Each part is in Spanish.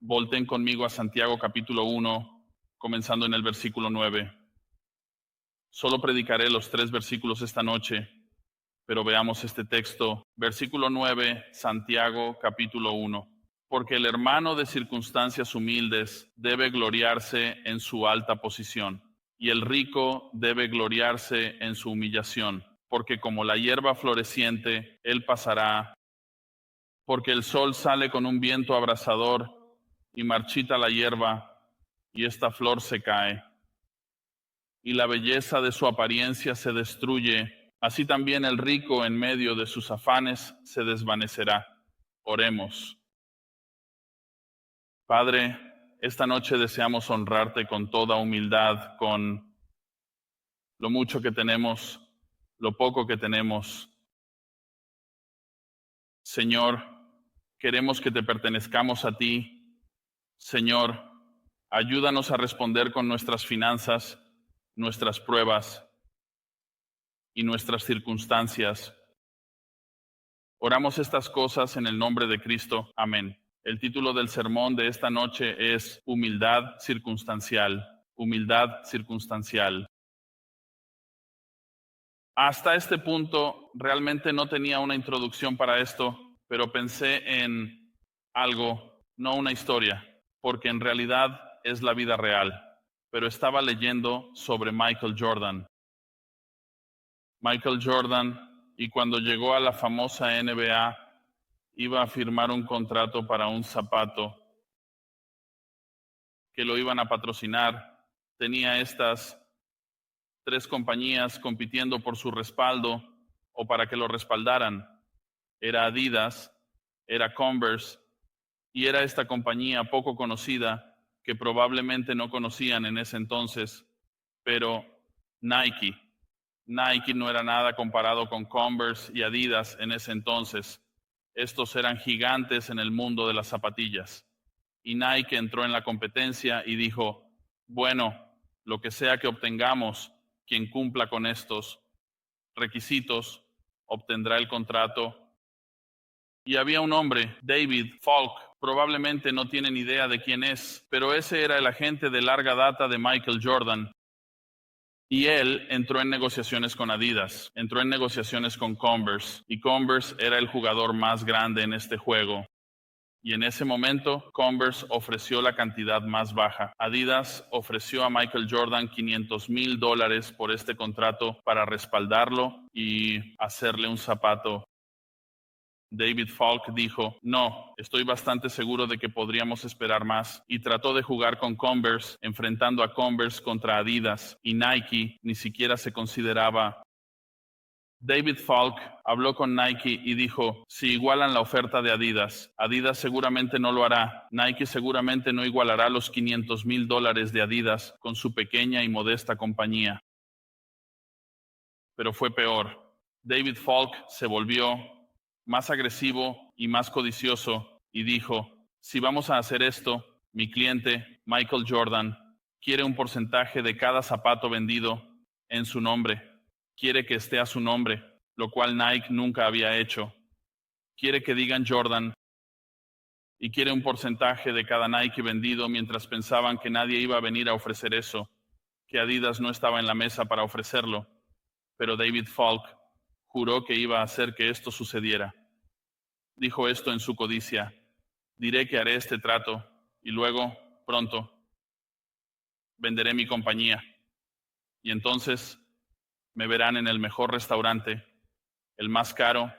Volten conmigo a Santiago capítulo 1, comenzando en el versículo 9. Solo predicaré los 3 versículos esta noche, pero veamos este texto. Versículo 9, Santiago capítulo 1. Porque el hermano de circunstancias humildes debe gloriarse en su alta posición, y el rico debe gloriarse en su humillación, porque como la hierba floreciente, él pasará, porque el sol sale con un viento abrasador y marchita la hierba, y esta flor se cae, y la belleza de su apariencia se destruye. Así también el rico en medio de sus afanes se desvanecerá. Oremos. Padre, esta noche deseamos honrarte con toda humildad, con lo mucho que tenemos, lo poco que tenemos. Señor, queremos que te pertenezcamos a ti. Señor, ayúdanos a responder con nuestras finanzas, nuestras pruebas y nuestras circunstancias. Oramos estas cosas en el nombre de Cristo. Amén. El título del sermón de esta noche es Humildad circunstancial. Humildad circunstancial. Hasta este punto realmente no tenía una introducción para esto, pero pensé en algo, no una historia, porque en realidad es la vida real. Pero estaba leyendo sobre Michael Jordan. Michael Jordan, y cuando llegó a la famosa NBA, iba a firmar un contrato para un zapato que lo iban a patrocinar. Tenía estas 3 compañías compitiendo por su respaldo o para que lo respaldaran. Era Adidas, era Converse y era esta compañía poco conocida que probablemente no conocían en ese entonces, pero Nike. Nike no era nada comparado con Converse y Adidas en ese entonces. Estos eran gigantes en el mundo de las zapatillas. Y Nike entró en la competencia y dijo, bueno, lo que sea que obtengamos, quien cumpla con estos requisitos obtendrá el contrato. Y había un hombre, David Falk, probablemente no tienen idea de quién es, pero ese era el agente de larga data de Michael Jordan. Y él entró en negociaciones con Adidas, entró en negociaciones con Converse, y Converse era el jugador más grande en este juego. Y en ese momento, Converse ofreció la cantidad más baja. Adidas ofreció a Michael Jordan $500,000 por este contrato para respaldarlo y hacerle un zapato. David Falk dijo, no, estoy bastante seguro de que podríamos esperar más, y trató de jugar con Converse, enfrentando a Converse contra Adidas, y Nike ni siquiera se consideraba. David Falk habló con Nike y dijo, si igualan la oferta de Adidas, Adidas seguramente no lo hará. Nike seguramente no igualará los $500,000 de Adidas con su pequeña y modesta compañía. Pero fue peor. David Falk se volvió más agresivo y más codicioso y dijo, si vamos a hacer esto, mi cliente, Michael Jordan, quiere un porcentaje de cada zapato vendido en su nombre. Quiere que esté a su nombre, lo cual Nike nunca había hecho. Quiere que digan Jordan y quiere un porcentaje de cada Nike vendido, mientras pensaban que nadie iba a venir a ofrecer eso, que Adidas no estaba en la mesa para ofrecerlo. Pero David Falk juró que iba a hacer que esto sucediera. Dijo esto en su codicia, diré que haré este trato y luego, pronto, venderé mi compañía. Y entonces me verán en el mejor restaurante, el más caro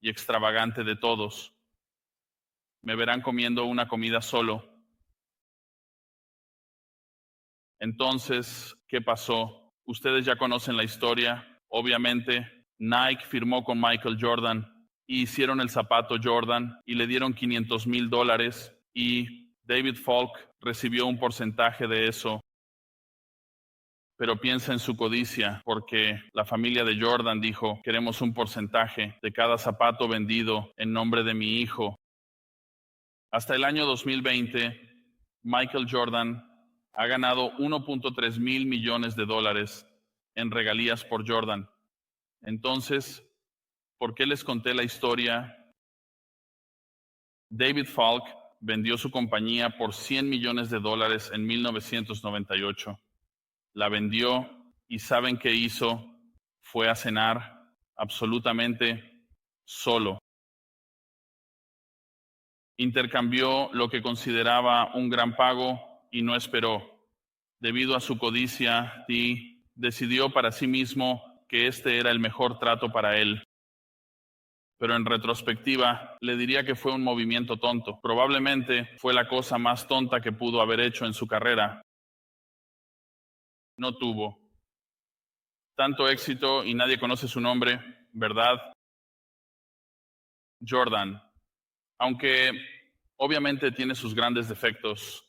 y extravagante de todos. Me verán comiendo una comida solo. Entonces, ¿qué pasó? Ustedes ya conocen la historia. Obviamente, Nike firmó con Michael Jordan y hicieron el zapato Jordan y le dieron $500,000 y David Falk recibió un porcentaje de eso. Pero piensa en su codicia, porque la familia de Jordan dijo, queremos un porcentaje de cada zapato vendido en nombre de mi hijo. Hasta el año 2020, Michael Jordan ha ganado $1.3 mil millones en regalías por Jordan. Entonces, ¿por qué les conté la historia? David Falk vendió su compañía por $100 millones en 1998. La vendió y ¿saben qué hizo? Fue a cenar absolutamente solo. Intercambió lo que consideraba un gran pago y no esperó. Debido a su codicia, y decidió para sí mismo que este era el mejor trato para él. Pero en retrospectiva, le diría que fue un movimiento tonto. Probablemente fue la cosa más tonta que pudo haber hecho en su carrera. No tuvo tanto éxito y nadie conoce su nombre, ¿verdad? Jordan. Aunque obviamente tiene sus grandes defectos.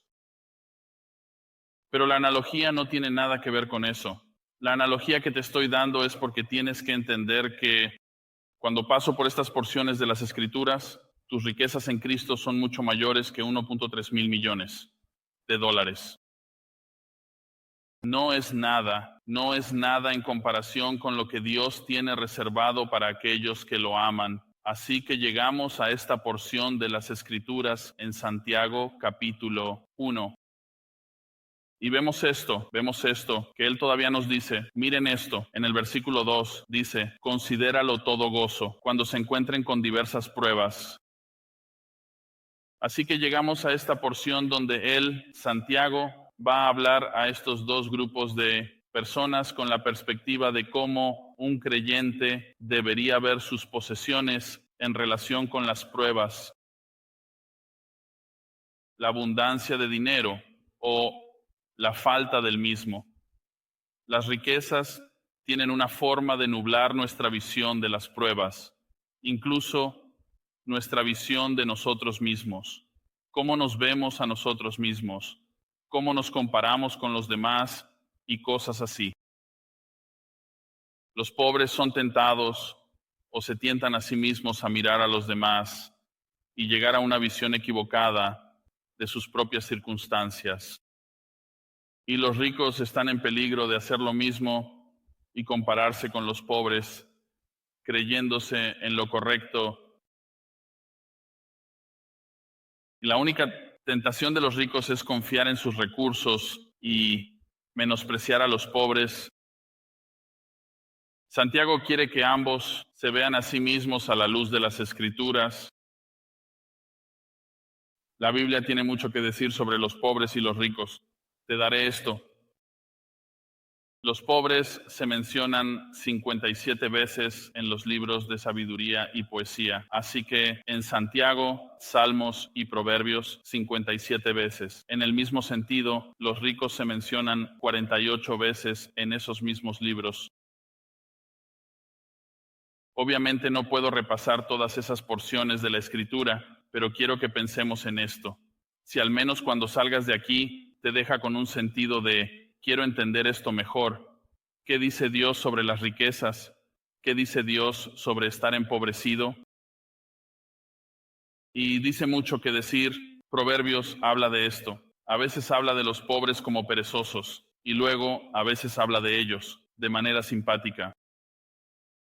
Pero la analogía no tiene nada que ver con eso. La analogía que te estoy dando es porque tienes que entender que cuando paso por estas porciones de las Escrituras, tus riquezas en Cristo son mucho mayores que 1.3 mil millones de dólares. No es nada en comparación con lo que Dios tiene reservado para aquellos que lo aman. Así que llegamos a esta porción de las Escrituras en Santiago capítulo 1. Y vemos esto, que Él todavía nos dice, miren esto, en el versículo 2 dice, considéralo todo gozo cuando se encuentren con diversas pruebas. Así que llegamos a esta porción donde Él, Santiago, va a hablar a estos dos grupos de personas con la perspectiva de cómo un creyente debería ver sus posesiones en relación con las pruebas, la abundancia de dinero o la falta del mismo. Las riquezas tienen una forma de nublar nuestra visión de las pruebas, incluso nuestra visión de nosotros mismos, cómo nos vemos a nosotros mismos, cómo nos comparamos con los demás y cosas así. Los pobres son tentados o se tientan a sí mismos a mirar a los demás y llegar a una visión equivocada de sus propias circunstancias. Y los ricos están en peligro de hacer lo mismo y compararse con los pobres, creyéndose en lo correcto. Y la única tentación de los ricos es confiar en sus recursos y menospreciar a los pobres. Santiago quiere que ambos se vean a sí mismos a la luz de las Escrituras. La Biblia tiene mucho que decir sobre los pobres y los ricos. Te daré esto. Los pobres se mencionan 57 veces en los libros de sabiduría y poesía. Así que en Santiago, Salmos y Proverbios 57 veces. En el mismo sentido, los ricos se mencionan 48 veces en esos mismos libros. Obviamente no puedo repasar todas esas porciones de la Escritura, pero quiero que pensemos en esto. Si al menos cuando salgas de aquí te deja con un sentido de quiero entender esto mejor. ¿Qué dice Dios sobre las riquezas? ¿Qué dice Dios sobre estar empobrecido? Y dice mucho que decir. Proverbios habla de esto. A veces habla de los pobres como perezosos y luego a veces habla de ellos de manera simpática.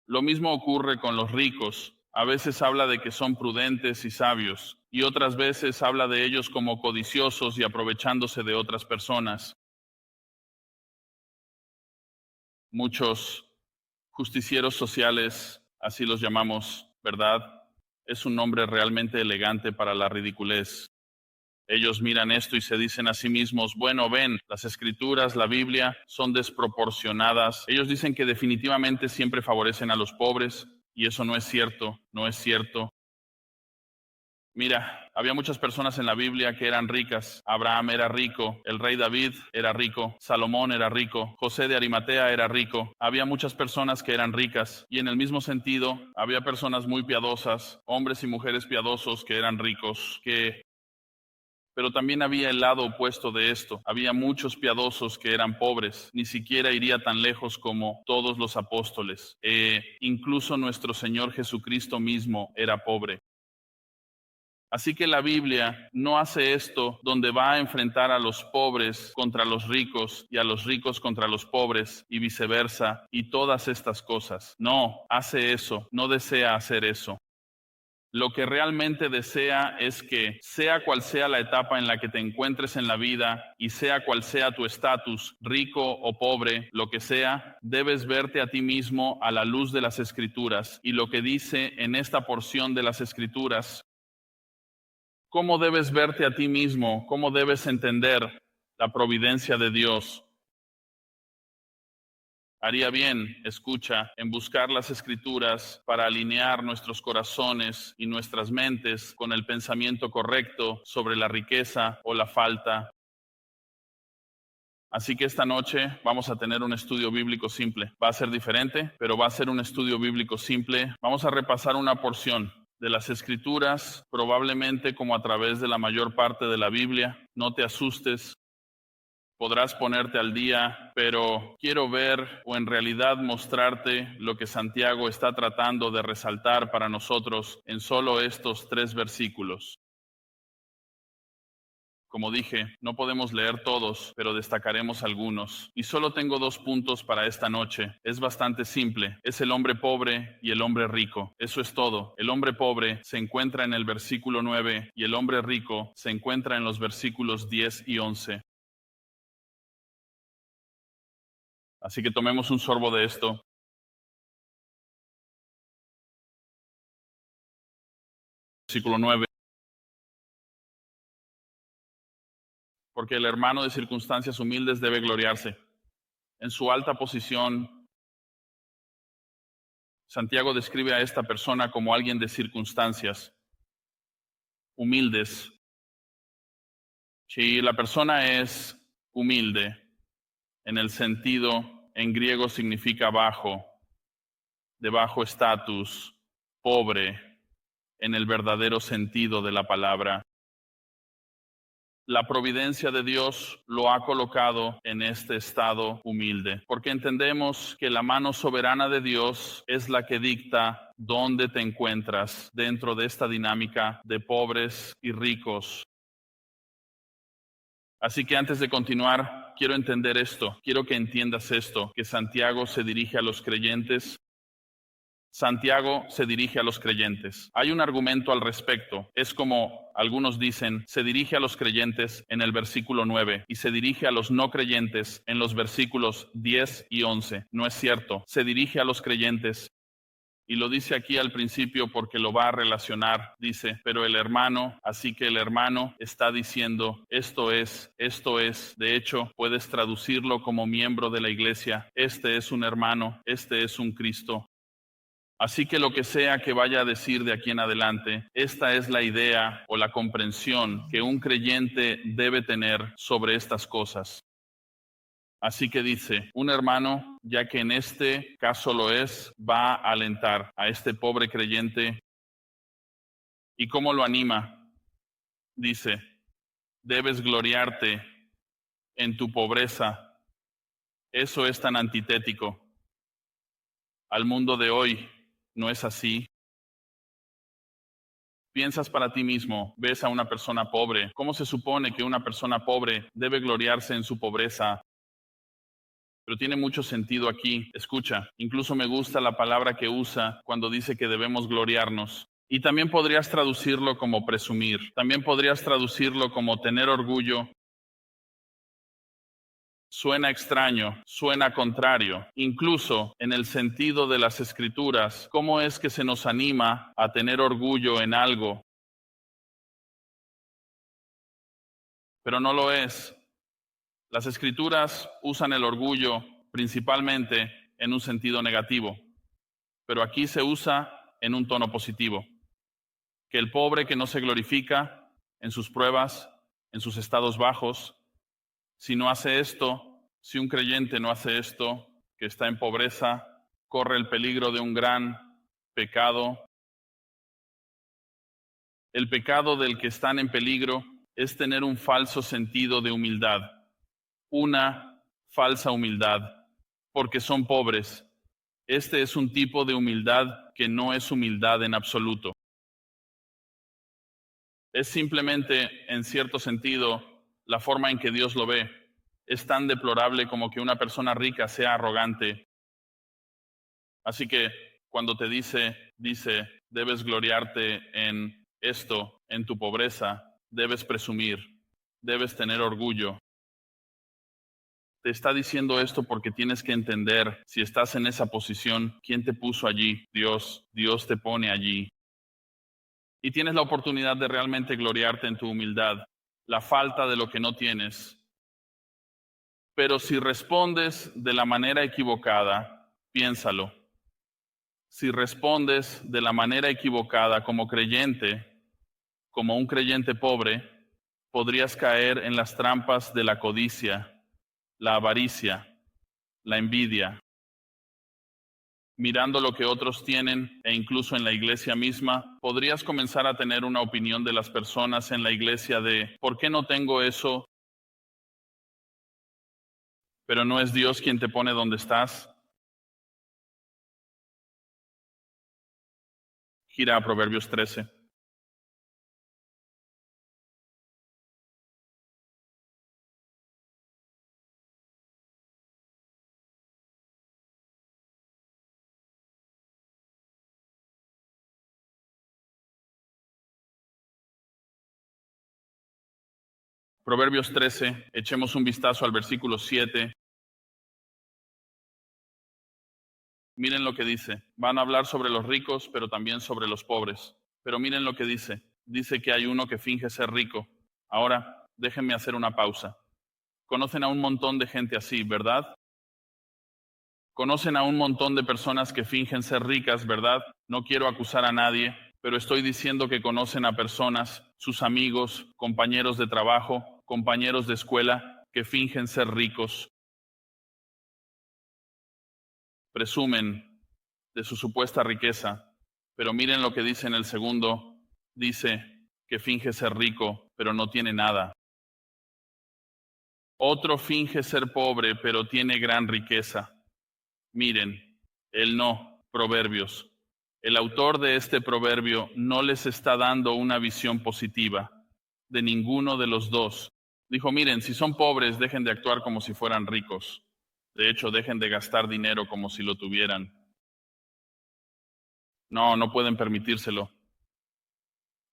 Lo mismo ocurre con los ricos. A veces habla de que son prudentes y sabios, y otras veces habla de ellos como codiciosos y aprovechándose de otras personas. Muchos justicieros sociales, así los llamamos, ¿verdad? Es un nombre realmente elegante para la ridiculez. Ellos miran esto y se dicen a sí mismos, bueno, ven, las Escrituras, la Biblia, son desproporcionadas. Ellos dicen que definitivamente siempre favorecen a los pobres, y eso no es cierto, no es cierto. Mira, había muchas personas en la Biblia que eran ricas. Abraham era rico, el rey David era rico, Salomón era rico, José de Arimatea era rico. Había muchas personas que eran ricas, y en el mismo sentido, había personas muy piadosas, hombres y mujeres piadosos que eran ricos, pero también había el lado opuesto de esto. Había muchos piadosos que eran pobres. Ni siquiera iría tan lejos como todos los apóstoles. Incluso nuestro Señor Jesucristo mismo era pobre. Así que la Biblia no hace esto donde va a enfrentar a los pobres contra los ricos y a los ricos contra los pobres y viceversa y todas estas cosas. No hace eso, no desea hacer eso. Lo que realmente desea es que, sea cual sea la etapa en la que te encuentres en la vida y sea cual sea tu estatus, rico o pobre, lo que sea, debes verte a ti mismo a la luz de las Escrituras. Y lo que dice en esta porción de las Escrituras, ¿cómo debes verte a ti mismo? ¿Cómo debes entender la providencia de Dios? Haría bien, escucha, en buscar las Escrituras para alinear nuestros corazones y nuestras mentes con el pensamiento correcto sobre la riqueza o la falta. Así que esta noche vamos a tener un estudio bíblico simple. Va a ser diferente, pero va a ser un estudio bíblico simple. Vamos a repasar una porción de las Escrituras, probablemente como a través de la mayor parte de la Biblia. No te asustes. Podrás ponerte al día, pero quiero ver o en realidad mostrarte lo que Santiago está tratando de resaltar para nosotros en solo estos 3 versículos. Como dije, no podemos leer todos, pero destacaremos algunos. Y solo tengo 2 puntos para esta noche. Es bastante simple. Es el hombre pobre y el hombre rico. Eso es todo. El hombre pobre se encuentra en el versículo 9 y el hombre rico se encuentra en los versículos 10 y 11. Así que tomemos un sorbo de esto. Versículo 9. Porque el hermano de circunstancias humildes debe gloriarse. En su alta posición, Santiago describe a esta persona como alguien de circunstancias humildes. Si la persona es humilde, en el sentido, en griego significa bajo, de bajo estatus, pobre, en el verdadero sentido de la palabra. La providencia de Dios lo ha colocado en este estado humilde, porque entendemos que la mano soberana de Dios es la que dicta dónde te encuentras dentro de esta dinámica de pobres y ricos. Así que antes de continuar, quiero entender esto, quiero que entiendas esto, que Santiago se dirige a los creyentes. Santiago se dirige a los creyentes. Hay un argumento al respecto. Es como algunos dicen, se dirige a los creyentes en el versículo 9 y se dirige a los no creyentes en los versículos 10 y 11. No es cierto. Se dirige a los creyentes. Y lo dice aquí al principio porque lo va a relacionar. Dice, pero el hermano, así que el hermano está diciendo, esto es. De hecho, puedes traducirlo como miembro de la iglesia. Este es un hermano, este es un Cristo. Así que lo que sea que vaya a decir de aquí en adelante, esta es la idea o la comprensión que un creyente debe tener sobre estas cosas. Así que dice, un hermano, ya que en este caso lo es, va a alentar a este pobre creyente. ¿Y cómo lo anima? Dice, debes gloriarte en tu pobreza. Eso es tan antitético al mundo de hoy. ¿No es así? Piensas para ti mismo, ves a una persona pobre. ¿Cómo se supone que una persona pobre debe gloriarse en su pobreza? Pero tiene mucho sentido aquí. Escucha, incluso me gusta la palabra que usa cuando dice que debemos gloriarnos. Y también podrías traducirlo como presumir. También podrías traducirlo como tener orgullo. Suena extraño, suena contrario. Incluso en el sentido de las Escrituras, ¿cómo es que se nos anima a tener orgullo en algo? Pero no lo es. Las Escrituras usan el orgullo principalmente en un sentido negativo, pero aquí se usa en un tono positivo. Que el pobre que no se glorifica en sus pruebas, en sus estados bajos, si no hace esto, si un creyente no hace esto, que está en pobreza, corre el peligro de un gran pecado. El pecado del que están en peligro es tener un falso sentido de humildad, una falsa humildad, porque son pobres. Este es un tipo de humildad que no es humildad en absoluto. Es simplemente, en cierto sentido, la forma en que Dios lo ve. Es tan deplorable como que una persona rica sea arrogante. Así que cuando te dice, Debes gloriarte en esto, en tu pobreza. Debes presumir. Debes tener orgullo. Te está diciendo esto porque tienes que entender, si estás en esa posición, ¿quién te puso allí? Dios. Dios te pone allí. Y tienes la oportunidad de realmente gloriarte en tu humildad, la falta de lo que no tienes. Pero si respondes de la manera equivocada, piénsalo. Si respondes de la manera equivocada como creyente, como un creyente pobre, podrías caer en las trampas de la codicia, la avaricia, la envidia, mirando lo que otros tienen e incluso en la iglesia misma, podrías comenzar a tener una opinión de las personas en la iglesia de ¿por qué no tengo eso? Pero no es Dios quien te pone donde estás. Gira a Proverbios 13. Proverbios 13, echemos un vistazo al versículo 7. Miren lo que dice. Van a hablar sobre los ricos, pero también sobre los pobres. Pero miren lo que dice. Dice que hay uno que finge ser rico. Ahora, déjenme hacer una pausa. Conocen a un montón de gente así, ¿verdad? Conocen a un montón de personas que fingen ser ricas, ¿verdad? No quiero acusar a nadie, pero estoy diciendo que conocen a personas, sus amigos, compañeros de trabajo, compañeros de escuela, que fingen ser ricos. Presumen de su supuesta riqueza, pero miren lo que dice en el segundo. Dice que finge ser rico, pero no tiene nada. Otro finge ser pobre, pero tiene gran riqueza. Miren, él no, Proverbios. El autor de este proverbio no les está dando una visión positiva de ninguno de los dos. Dijo, miren, si son pobres, dejen de actuar como si fueran ricos. De hecho, dejen de gastar dinero como si lo tuvieran. No, no pueden permitírselo.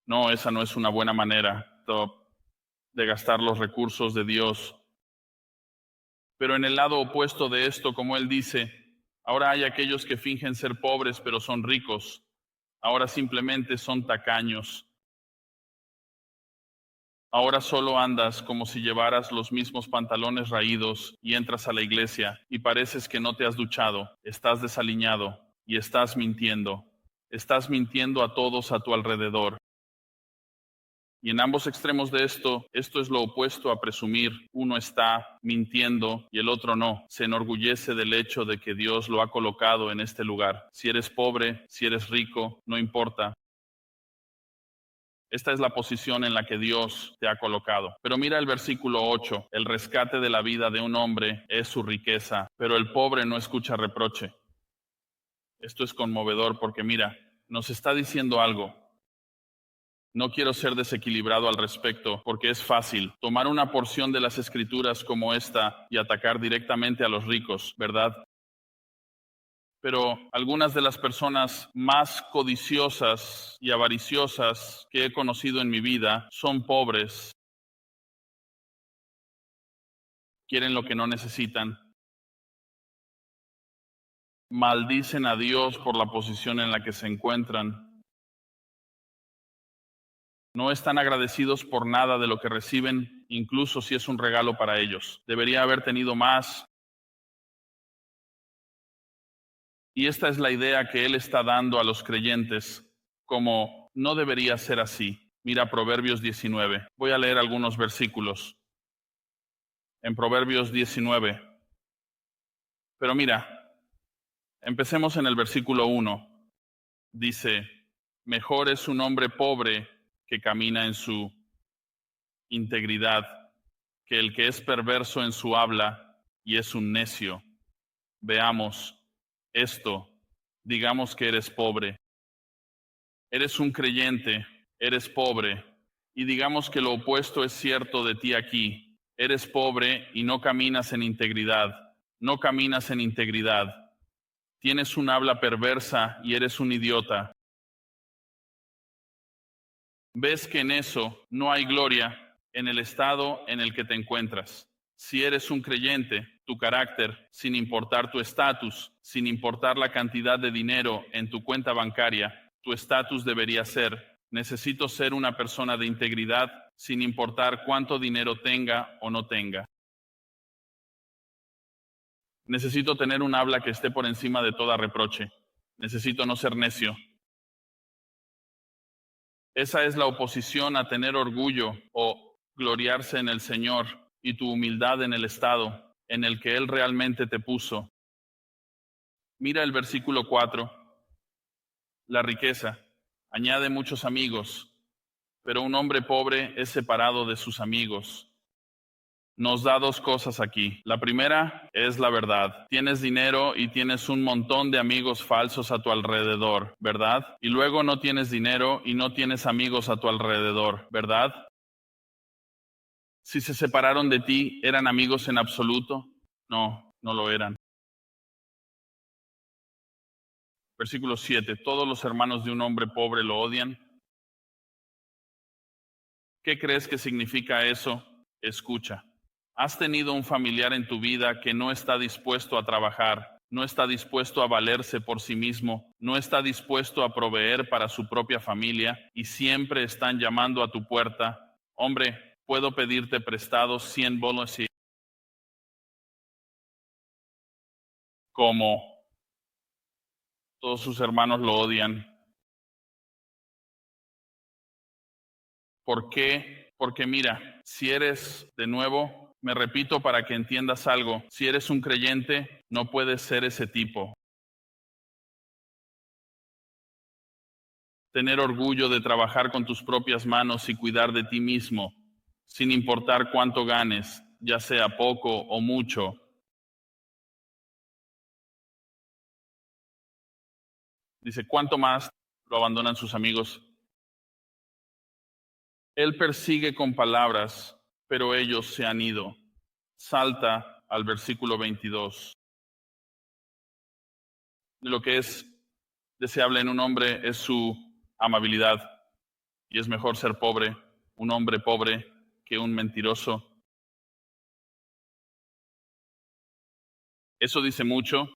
No, esa no es una buena manera de gastar los recursos de Dios. Pero en el lado opuesto de esto, como él dice, ahora hay aquellos que fingen ser pobres pero son ricos. Ahora simplemente son tacaños. Ahora solo andas como si llevaras los mismos pantalones raídos y entras a la iglesia y pareces que no te has duchado, estás desaliñado y estás mintiendo. Estás mintiendo a todos a tu alrededor. Y en ambos extremos de esto es lo opuesto a presumir. Uno está mintiendo y el otro no. Se enorgullece del hecho de que Dios lo ha colocado en este lugar. Si eres pobre, si eres rico, no importa. Esta es la posición en la que Dios te ha colocado. Pero mira el versículo 8. El rescate de la vida de un hombre es su riqueza, pero el pobre no escucha reproche. Esto es conmovedor porque mira, nos está diciendo algo. No quiero ser desequilibrado al respecto, porque es fácil tomar una porción de las Escrituras como esta y atacar directamente a los ricos, ¿verdad? Pero algunas de las personas más codiciosas y avariciosas que he conocido en mi vida son pobres, quieren lo que no necesitan, maldicen a Dios por la posición en la que se encuentran. No están agradecidos por nada de lo que reciben, incluso si es un regalo para ellos. Debería haber tenido más. Y esta es la idea que él está dando a los creyentes, como no debería ser así. Mira Proverbios 19. Voy a leer algunos versículos en Proverbios 19. Pero mira, empecemos en el versículo 1. Dice, mejor es un hombre pobre que camina en su integridad que el que es perverso en su habla y es un necio. Veamos esto. Digamos que eres pobre. Eres un creyente, eres pobre. Y digamos que lo opuesto es cierto de ti aquí. Eres pobre y no caminas en integridad. No caminas en integridad. Tienes un habla perversa y eres un idiota. ves que en eso no hay gloria en el estado en el que te encuentras. Si eres un creyente, tu carácter, sin importar tu estatus, sin importar la cantidad de dinero en tu cuenta bancaria, tu estatus debería ser: necesito ser una persona de integridad sin importar cuánto dinero tenga o no tenga. Necesito tener un habla que esté por encima de toda reproche. Necesito no ser necio. Esa es la oposición a tener orgullo o gloriarse en el Señor y tu humildad en el estado en el que Él realmente te puso. Mira el versículo 4. La riqueza añade muchos amigos, pero un hombre pobre es separado de sus amigos. Nos da dos cosas aquí. La primera es la verdad. Tienes dinero y tienes un montón de amigos falsos a tu alrededor, ¿verdad? Y luego no tienes dinero y no tienes amigos a tu alrededor, ¿verdad? Si se separaron de ti, ¿eran amigos en absoluto? No, no lo eran. Versículo 7. Todos los hermanos de un hombre pobre lo odian. ¿Qué crees que significa eso? Escucha. ¿Has tenido un familiar en tu vida que no está dispuesto a trabajar, no está dispuesto a valerse por sí mismo, no está dispuesto a proveer para su propia familia y siempre están llamando a tu puerta? Hombre, puedo pedirte prestados 100 bolos y como todos sus hermanos lo odian. ¿Por qué? Porque mira, si eres, de nuevo, me repito para que entiendas algo, si eres un creyente, no puedes ser ese tipo. Tener orgullo de trabajar con tus propias manos y cuidar de ti mismo, sin importar cuánto ganes, ya sea poco o mucho. Dice, ¿cuánto más lo abandonan sus amigos? Él persigue con palabras, pero ellos se han ido. Salta al versículo 22. De lo que es deseable en un hombre es su amabilidad, y es mejor ser pobre, un hombre pobre, que un mentiroso. Eso dice mucho.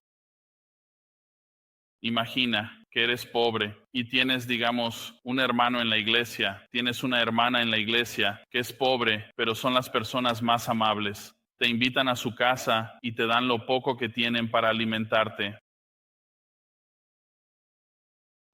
Imagina que eres pobre y tienes, digamos, un hermano en la iglesia, tienes una hermana en la iglesia que es pobre, pero son las personas más amables. Te invitan a su casa y te dan lo poco que tienen para alimentarte.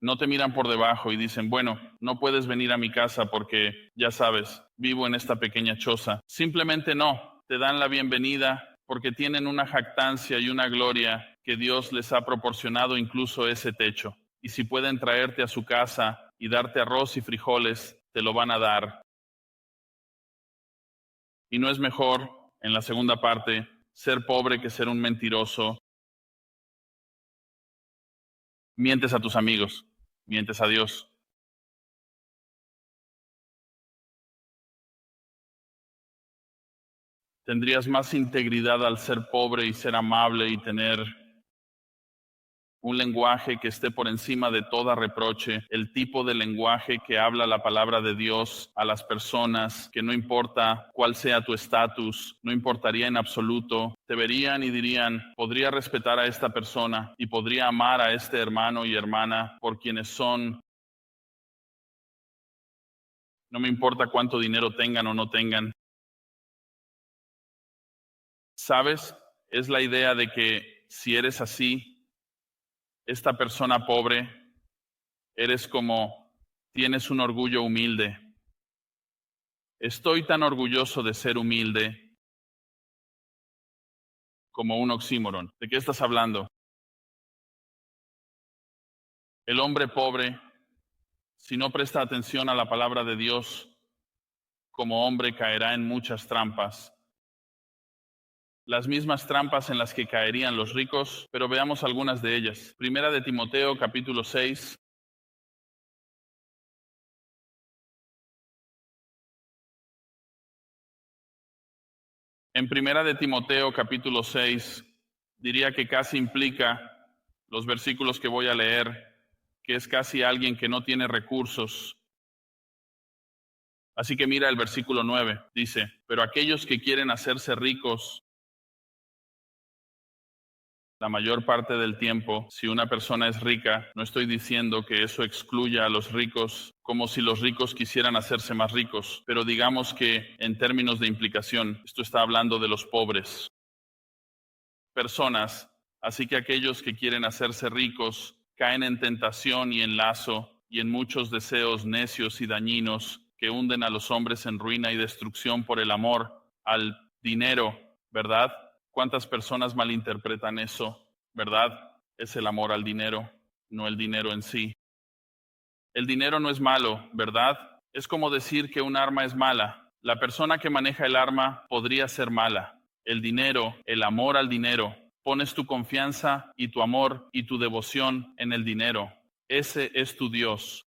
No te miran por debajo y dicen, bueno, no puedes venir a mi casa porque, ya sabes, vivo en esta pequeña choza. Simplemente no, te dan la bienvenida porque tienen una jactancia y una gloria que Dios les ha proporcionado incluso ese techo. Y si pueden traerte a su casa y darte arroz y frijoles, te lo van a dar. Y no es mejor, en la segunda parte, ser pobre que ser un mentiroso. Mientes a tus amigos, mientes a Dios. Tendrías más integridad al ser pobre y ser amable y tener un lenguaje que esté por encima de toda reproche, el tipo de lenguaje que habla la palabra de Dios a las personas, que no importa cuál sea tu estatus, no importaría en absoluto, te verían y dirían, podría respetar a esta persona y podría amar a este hermano y hermana por quienes son. No me importa cuánto dinero tengan o no tengan. ¿Sabes? Es la idea de que si eres así, esta persona pobre, eres como, tienes un orgullo humilde. Estoy tan orgulloso de ser humilde como un oxímoron. ¿De qué estás hablando? El hombre pobre, si no presta atención a la palabra de Dios, como hombre caerá en muchas trampas. Las mismas trampas en las que caerían los ricos, pero veamos algunas de ellas. Primera de Timoteo, capítulo 6. En Primera de Timoteo, capítulo 6, diría que casi implica los versículos que voy a leer, que es casi alguien que no tiene recursos. Así que mira el versículo 9, dice, pero aquellos que quieren hacerse ricos, la mayor parte del tiempo, si una persona es rica, no estoy diciendo que eso excluya a los ricos, como si los ricos quisieran hacerse más ricos, pero digamos que en términos de implicación, esto está hablando de los pobres, personas, así que aquellos que quieren hacerse ricos caen en tentación y en lazo y en muchos deseos necios y dañinos que hunden a los hombres en ruina y destrucción por el amor al dinero, ¿verdad? ¿Cuántas personas malinterpretan eso? ¿Verdad? Es el amor al dinero, no el dinero en sí. El dinero no es malo, ¿verdad? Es como decir que un arma es mala. La persona que maneja el arma podría ser mala. El dinero, el amor al dinero, pones tu confianza y tu amor y tu devoción en el dinero. Ese es tu Dios.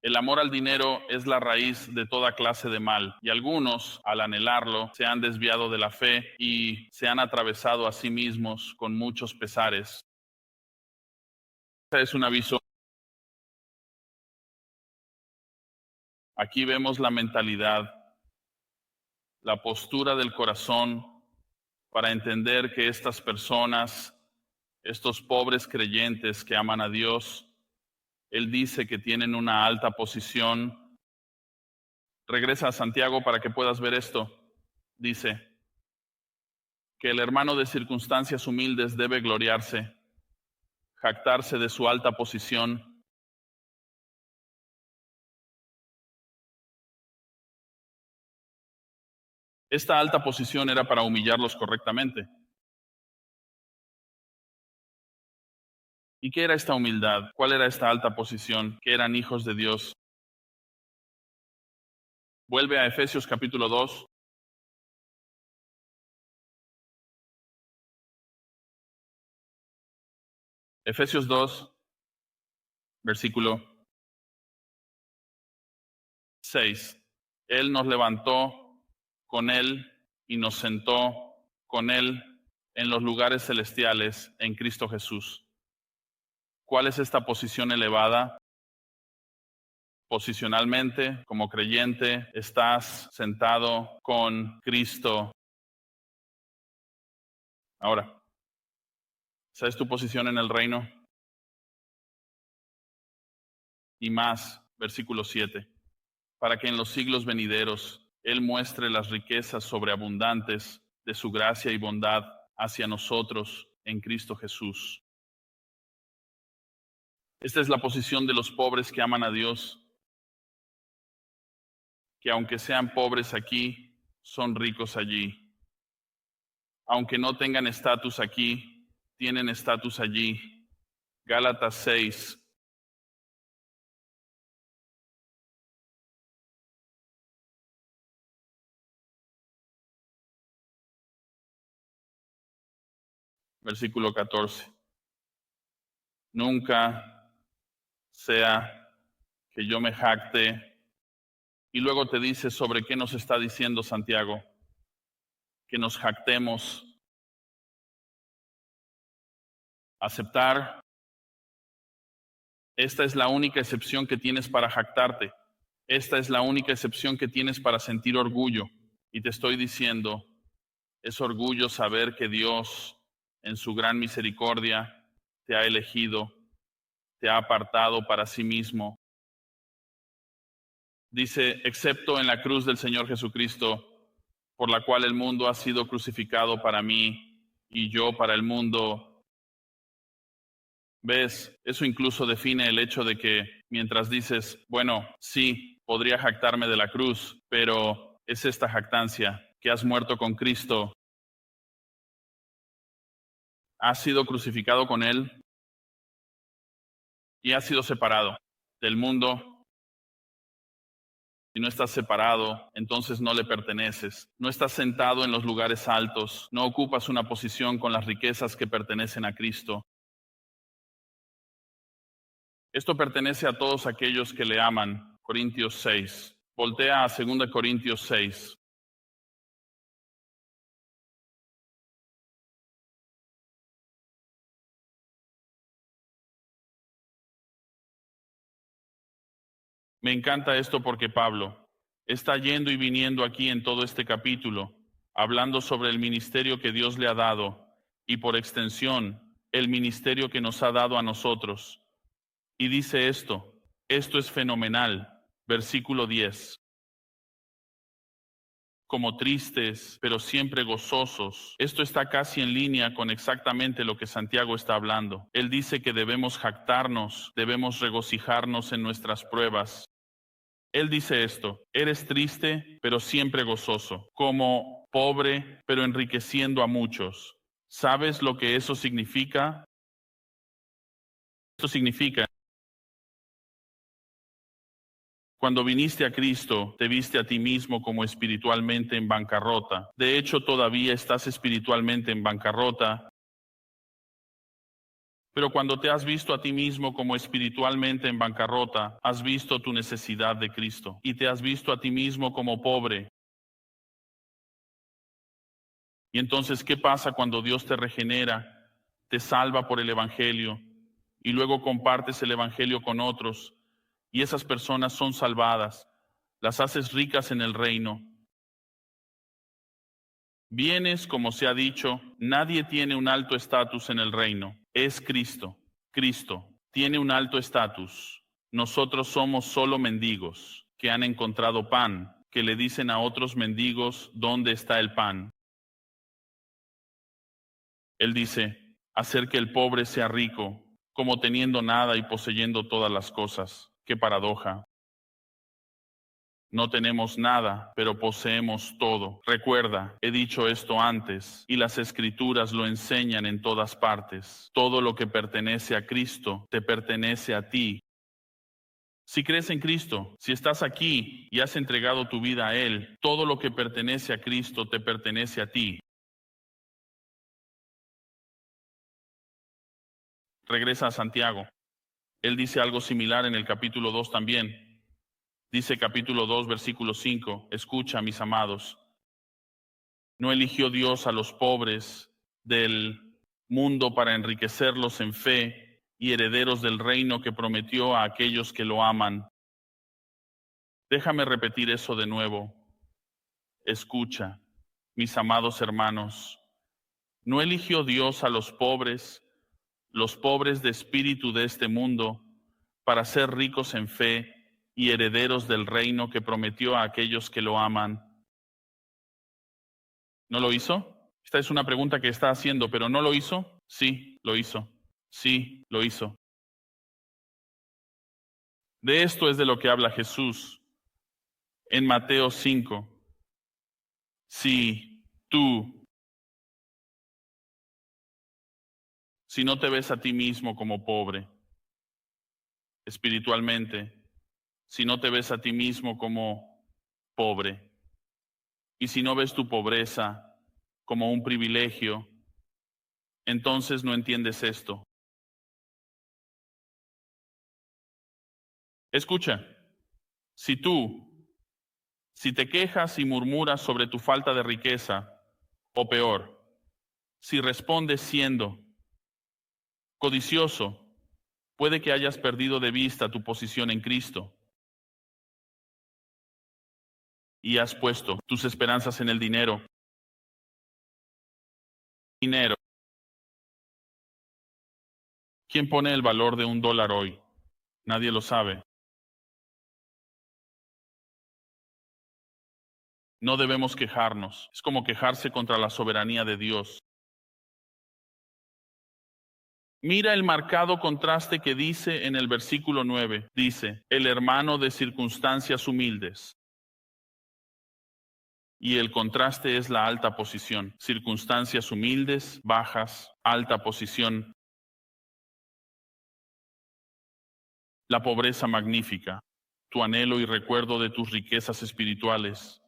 El amor al dinero es la raíz de toda clase de mal, y algunos, al anhelarlo, se han desviado de la fe y se han atravesado a sí mismos con muchos pesares. Este es un aviso. Aquí vemos la mentalidad, la postura del corazón para entender que estas personas, estos pobres creyentes que aman a Dios, Él dice que tienen una alta posición. Regresa a Santiago para que puedas ver esto. Dice que el hermano de circunstancias humildes debe gloriarse, jactarse de su alta posición. Esta alta posición era para humillarlos correctamente. ¿Y qué era esta humildad? ¿Cuál era esta alta posición? Que eran hijos de Dios. Vuelve a Efesios capítulo 2. Efesios 2, versículo 6. Él nos levantó con Él y nos sentó con Él en los lugares celestiales en Cristo Jesús. ¿Cuál es esta posición elevada? Posicionalmente, como creyente, estás sentado con Cristo. Ahora, ¿esa es tu posición en el reino? Y más, versículo 7, para que en los siglos venideros Él muestre las riquezas sobreabundantes de su gracia y bondad hacia nosotros en Cristo Jesús. Esta es la posición de los pobres que aman a Dios, que aunque sean pobres aquí, son ricos allí. Aunque no tengan estatus aquí, tienen estatus allí. Gálatas 6. Versículo 14. Nunca sea que yo me jacte. Y luego te dice sobre qué nos está diciendo Santiago. Que nos jactemos. Aceptar. Esta es la única excepción que tienes para jactarte. Esta es la única excepción que tienes para sentir orgullo. Y te estoy diciendo, es orgullo saber que Dios, en su gran misericordia, te ha elegido, te ha apartado para sí mismo. Dice, excepto en la cruz del Señor Jesucristo, por la cual el mundo ha sido crucificado para mí y yo para el mundo. ¿Ves? Eso incluso define el hecho de que mientras dices, bueno, sí, podría jactarme de la cruz, pero es esta jactancia, que has muerto con Cristo, has sido crucificado con Él y has sido separado del mundo. Si no estás separado, entonces no le perteneces. No estás sentado en los lugares altos, no ocupas una posición con las riquezas que pertenecen a Cristo. Esto pertenece a todos aquellos que le aman. Corintios 6. Voltea a 2 Corintios 6. Me encanta esto porque Pablo está yendo y viniendo aquí en todo este capítulo, hablando sobre el ministerio que Dios le ha dado y por extensión el ministerio que nos ha dado a nosotros. Y dice esto es fenomenal. Versículo 10. Como tristes, pero siempre gozosos. Esto está casi en línea con exactamente lo que Santiago está hablando. Él dice que debemos jactarnos, debemos regocijarnos en nuestras pruebas. Él dice esto: eres triste, pero siempre gozoso, como pobre, pero enriqueciendo a muchos. ¿Sabes lo que eso significa? Esto significa: cuando viniste a Cristo, te viste a ti mismo como espiritualmente en bancarrota. De hecho, todavía estás espiritualmente en bancarrota. Pero cuando te has visto a ti mismo como espiritualmente en bancarrota, has visto tu necesidad de Cristo y te has visto a ti mismo como pobre. Y entonces, ¿qué pasa cuando Dios te regenera, te salva por el Evangelio y luego compartes el Evangelio con otros y esas personas son salvadas? Las haces ricas en el reino. Bienes, como se ha dicho, nadie tiene un alto estatus en el reino. Es Cristo. Cristo tiene un alto estatus. Nosotros somos solo mendigos que han encontrado pan, que le dicen a otros mendigos dónde está el pan. Él dice: hacer que el pobre sea rico, como teniendo nada y poseyendo todas las cosas. ¡Qué paradoja! No tenemos nada, pero poseemos todo. Recuerda, he dicho esto antes, y las Escrituras lo enseñan en todas partes. Todo lo que pertenece a Cristo te pertenece a ti. Si crees en Cristo, si estás aquí y has entregado tu vida a Él, todo lo que pertenece a Cristo te pertenece a ti. Regresa a Santiago. Él dice algo similar en el capítulo 2 también. Dice capítulo 2, versículo 5, escucha, mis amados, ¿no eligió Dios a los pobres del mundo para enriquecerlos en fe y herederos del reino que prometió a aquellos que lo aman? Déjame repetir eso de nuevo. Escucha, mis amados hermanos, ¿no eligió Dios a los pobres de espíritu de este mundo, para ser ricos en fe y herederos del reino que prometió a aquellos que lo aman? ¿No lo hizo? Esta es una pregunta que está haciendo, pero ¿no lo hizo? Sí, lo hizo. Sí, lo hizo. De esto es de lo que habla Jesús en Mateo 5. Si no te ves a ti mismo como pobre espiritualmente, si no te ves a ti mismo como pobre, y si no ves tu pobreza como un privilegio, entonces no entiendes esto. Escucha, si te quejas y murmuras sobre tu falta de riqueza, o peor, si respondes siendo codicioso, puede que hayas perdido de vista tu posición en Cristo y has puesto tus esperanzas en el dinero. Dinero. ¿Quién pone el valor de $1 hoy? Nadie lo sabe. No debemos quejarnos. Es como quejarse contra la soberanía de Dios. Mira el marcado contraste que dice en el versículo 9. Dice, el hermano de circunstancias humildes. Y el contraste es la alta posición. Circunstancias humildes, bajas, alta posición. La pobreza magnífica, tu anhelo y recuerdo de tus riquezas espirituales.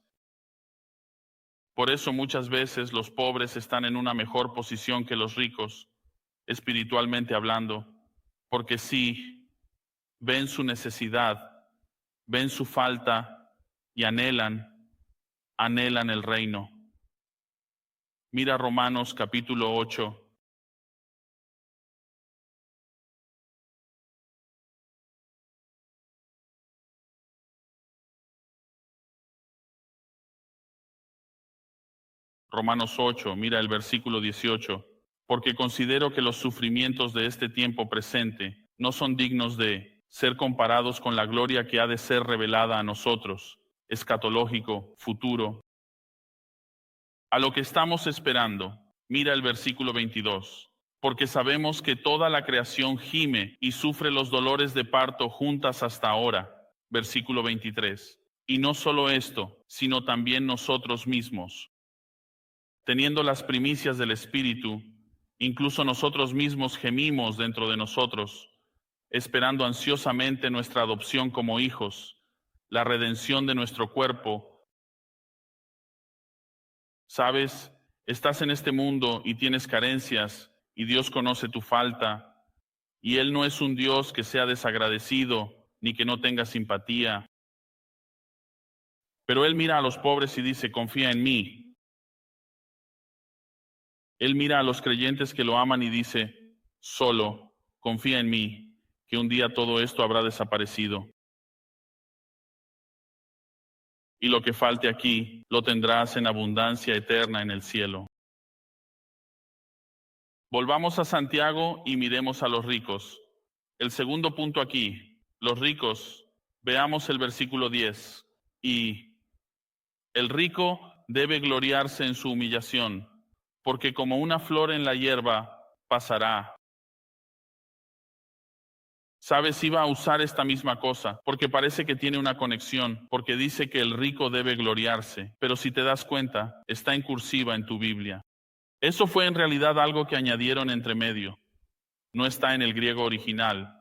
Por eso muchas veces los pobres están en una mejor posición que los ricos, espiritualmente hablando, porque sí, ven su necesidad, ven su falta y anhelan el reino. Mira Romanos capítulo 8. Romanos 8, mira el versículo 18. Porque considero que los sufrimientos de este tiempo presente no son dignos de ser comparados con la gloria que ha de ser revelada a nosotros, escatológico, futuro. A lo que estamos esperando, mira el versículo 22. Porque sabemos que toda la creación gime y sufre los dolores de parto juntas hasta ahora. Versículo 23. Y no solo esto, sino también nosotros mismos, teniendo las primicias del Espíritu, incluso nosotros mismos gemimos dentro de nosotros, esperando ansiosamente nuestra adopción como hijos, la redención de nuestro cuerpo. Sabes, estás en este mundo y tienes carencias, y Dios conoce tu falta, y Él no es un Dios que sea desagradecido ni que no tenga simpatía. Pero Él mira a los pobres y dice, confía en mí. Él mira a los creyentes que lo aman y dice, solo, confía en mí, que un día todo esto habrá desaparecido. Y lo que falte aquí, lo tendrás en abundancia eterna en el cielo. Volvamos a Santiago y miremos a los ricos. El segundo punto aquí, los ricos, veamos el versículo 10. Y el rico debe gloriarse en su humillación, porque como una flor en la hierba pasará. Sabes, iba a usar esta misma cosa, porque parece que tiene una conexión, porque dice que el rico debe gloriarse, pero si te das cuenta, está en cursiva en tu Biblia. Eso fue en realidad algo que añadieron entre medio, no está en el griego original.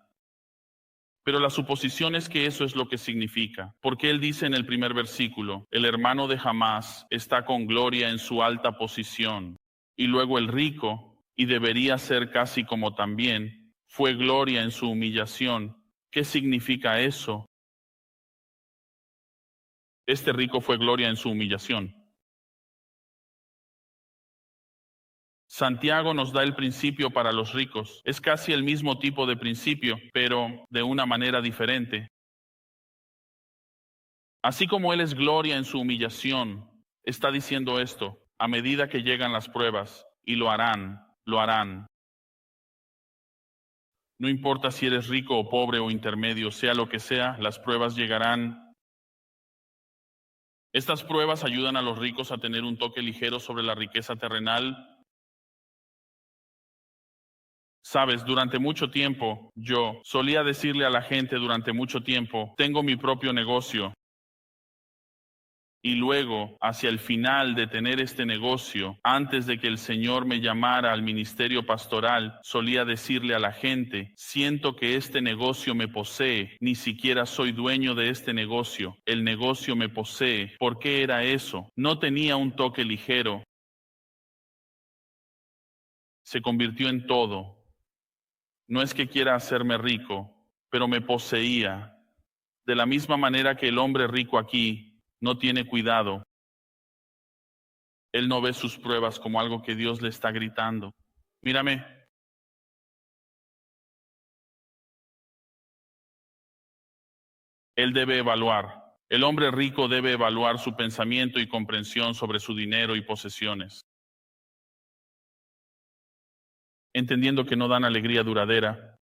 Pero la suposición es que eso es lo que significa, porque él dice en el primer versículo, el hermano de Jamás está con gloria en su alta posición, y luego el rico, y debería ser casi como también, fue gloria en su humillación. ¿Qué significa eso? Este rico fue gloria en su humillación. Santiago nos da el principio para los ricos. Es casi el mismo tipo de principio, pero de una manera diferente. Así como Él es gloria en su humillación, está diciendo esto, a medida que llegan las pruebas, y lo harán, lo harán. No importa si eres rico o pobre o intermedio, sea lo que sea, las pruebas llegarán. Estas pruebas ayudan a los ricos a tener un toque ligero sobre la riqueza terrenal. Sabes, durante mucho tiempo, yo solía decirle a la gente durante mucho tiempo, tengo mi propio negocio. Y luego, hacia el final de tener este negocio, antes de que el Señor me llamara al ministerio pastoral, solía decirle a la gente, siento que este negocio me posee, ni siquiera soy dueño de este negocio, el negocio me posee. ¿Por qué era eso? No tenía un toque ligero, se convirtió en todo. No es que quiera hacerme rico, pero me poseía. De la misma manera que el hombre rico aquí no tiene cuidado. Él no ve sus pruebas como algo que Dios le está gritando. Mírame, él debe evaluar. El hombre rico debe evaluar su pensamiento y comprensión sobre su dinero y posesiones, entendiendo que no dan alegría duradera,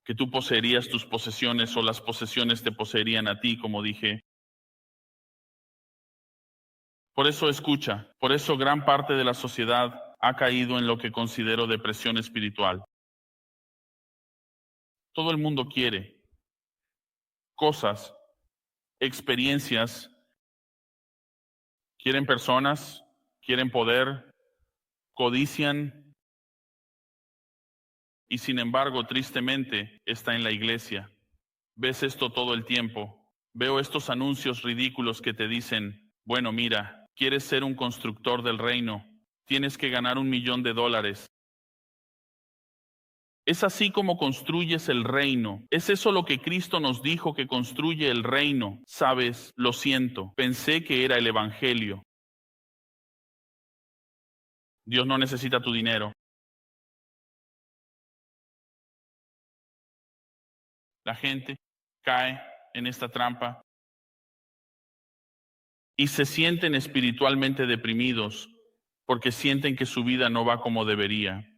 que tú poseerías tus posesiones o las posesiones te poseerían a ti, como dije. Por eso escucha, por eso gran parte de la sociedad ha caído en lo que considero depresión espiritual. Todo el mundo quiere cosas, experiencias, quieren personas, quieren poder, codician y sin embargo, tristemente, está en la iglesia. Ves esto todo el tiempo. Veo estos anuncios ridículos que te dicen, bueno, mira, quieres ser un constructor del reino, tienes que ganar $1,000,000. Es así como construyes el reino. ¿Es eso lo que Cristo nos dijo que construye el reino? Sabes, lo siento, pensé que era el Evangelio. Dios no necesita tu dinero. La gente cae en esta trampa y se sienten espiritualmente deprimidos porque sienten que su vida no va como debería.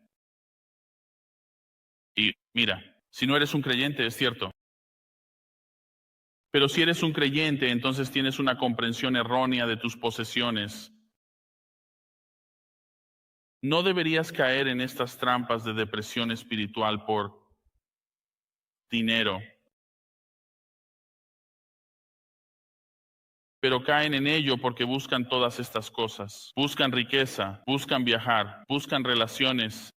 Y mira, si no eres un creyente, es cierto. Pero si eres un creyente, entonces tienes una comprensión errónea de tus posesiones. No deberías caer en estas trampas de depresión espiritual por dinero, pero caen en ello porque buscan todas estas cosas. Buscan riqueza, buscan viajar, buscan relaciones.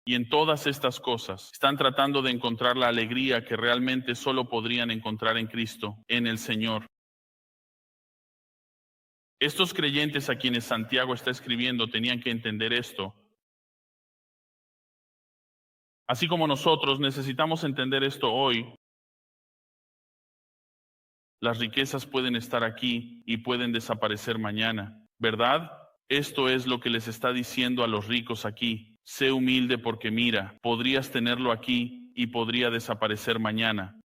Y en todas estas cosas están tratando de encontrar la alegría que realmente solo podrían encontrar en Cristo, en el Señor. Estos creyentes a quienes Santiago está escribiendo tenían que entender esto. Así como nosotros necesitamos entender esto hoy, las riquezas pueden estar aquí y pueden desaparecer mañana, ¿verdad? Esto es lo que les está diciendo a los ricos aquí. Sé humilde porque mira, podrías tenerlo aquí y podría desaparecer mañana.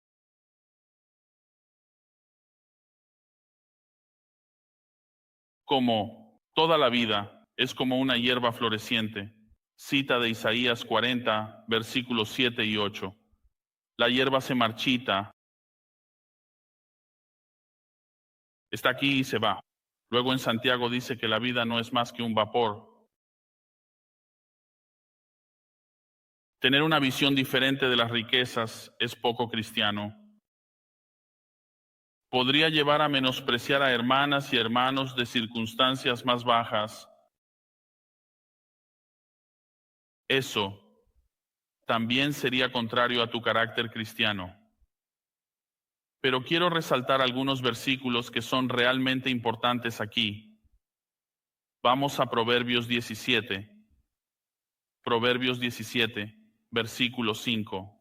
Como toda la vida es como una hierba floreciente. Cita de Isaías 40, versículos 7 y 8. La hierba se marchita, está aquí y se va. Luego en Santiago dice que la vida no es más que un vapor. Tener una visión diferente de las riquezas es poco cristiano. Podría llevar a menospreciar a hermanas y hermanos de circunstancias más bajas. Eso también sería contrario a tu carácter cristiano. Pero quiero resaltar algunos versículos que son realmente importantes aquí. Vamos a Proverbios 17. Proverbios 17, versículo 5.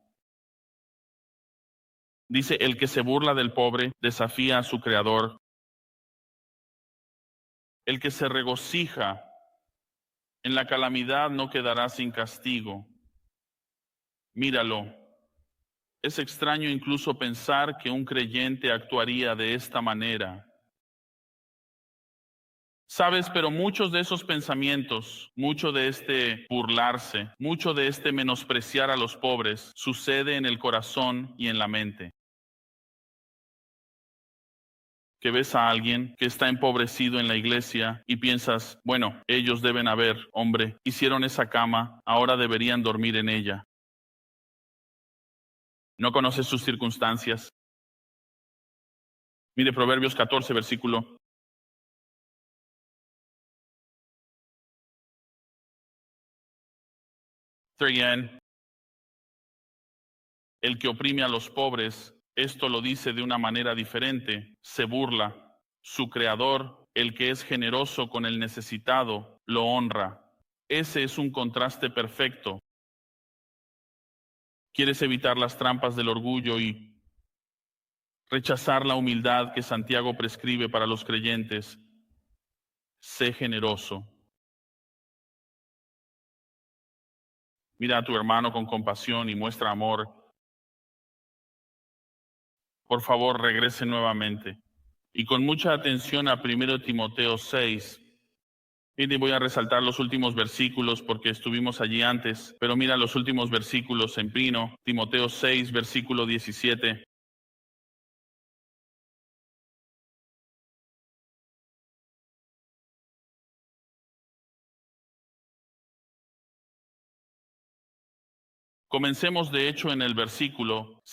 Dice, el que se burla del pobre desafía a su creador. El que se regocija en la calamidad no quedará sin castigo. Míralo. Es extraño incluso pensar que un creyente actuaría de esta manera. Sabes, pero muchos de esos pensamientos, mucho de este burlarse, mucho de este menospreciar a los pobres, sucede en el corazón y en la mente. Que ves a alguien que está empobrecido en la iglesia y piensas, bueno, ellos deben haber, hombre, hicieron esa cama, ahora deberían dormir en ella. No conoces sus circunstancias. Mire Proverbios 14, versículo. Again, el que oprime a los pobres, esto lo dice de una manera diferente, se burla. Su creador, el que es generoso con el necesitado, lo honra. Ese es un contraste perfecto. Quieres evitar las trampas del orgullo y rechazar la humildad que Santiago prescribe para los creyentes. Sé generoso. Mira a tu hermano con compasión y muestra amor. Por favor, regrese nuevamente. Y con mucha atención a 1 Timoteo 6. Y voy a resaltar los últimos versículos porque estuvimos allí antes, pero mira los últimos versículos en 1 Timoteo 6, versículo 17. Comencemos de hecho en el versículo,